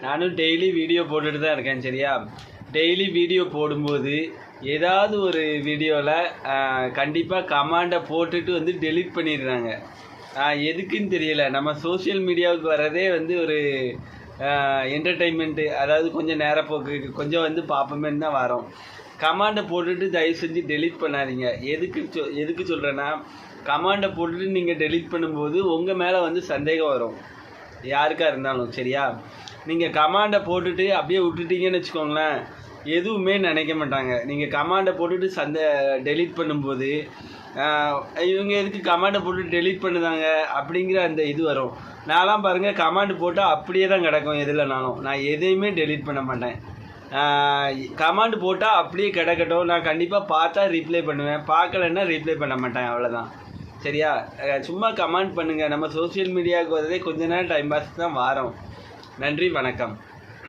நானும் daily video போட்டுட்டு தான் இருக்கேன். சரியா, டெய்லி வீடியோ போடும்போது ஏதாவது ஒரு வீடியோவில் கண்டிப்பாக கமாண்டை போட்டுட்டு வந்து டெலீட் பண்ணிடுறாங்க. எதுக்குன்னு தெரியல. நம்ம சோஷியல் மீடியாவுக்கு வர்றதே வந்து ஒரு என்டர்டெயின்மெண்ட்டு, அதாவது கொஞ்சம் நேரப்போக்கு, கொஞ்சம் வந்து பார்ப்போமேன்னு தான் வரோம். கமாண்டை போட்டுட்டு தயவு செஞ்சு டெலீட் பண்ணாதீங்க. எதுக்கு சொல்கிறேன்னா, கமாண்டை போட்டுட்டு நீங்கள் டெலீட் பண்ணும்போது உங்கள் மேலே வந்து சந்தேகம் வரும், யாருக்காக இருந்தாலும். சரியா, நீங்கள் கமாண்டை போட்டுட்டு அப்படியே விட்டுட்டீங்கன்னு வச்சுக்கோங்களேன், எதுவுமே நினைக்க மாட்டாங்க. நீங்கள் கமாண்டை போட்டுட்டு டெலீட் பண்ணும்போது இவங்க எதுக்கு கமாண்டை போட்டு டெலீட் பண்ணுதாங்க அப்படிங்கிற அந்த இது வரும். நான்லாம் பாருங்கள், கமாண்டு போட்டால் அப்படியே தான் கிடக்கும். எதுலனாலும் நான் எதையுமே டெலீட் பண்ண மாட்டேன். கமாண்டு போட்டால் அப்படியே கிடக்கட்டும். நான் கண்டிப்பாக பார்த்தா ரிப்ளை பண்ணுவேன், பார்க்கலன்னா ரிப்ளை பண்ண மாட்டேன். அவ்வளோதான். சரியா, சும்மா கமெண்ட் பண்ணுங்கள். நம்ம சோஷியல் மீடியாவுக்கு வரதே கொஞ்ச நேரம் டைம் பாஸ் தான் வாரோம். நன்றி, வணக்கம்.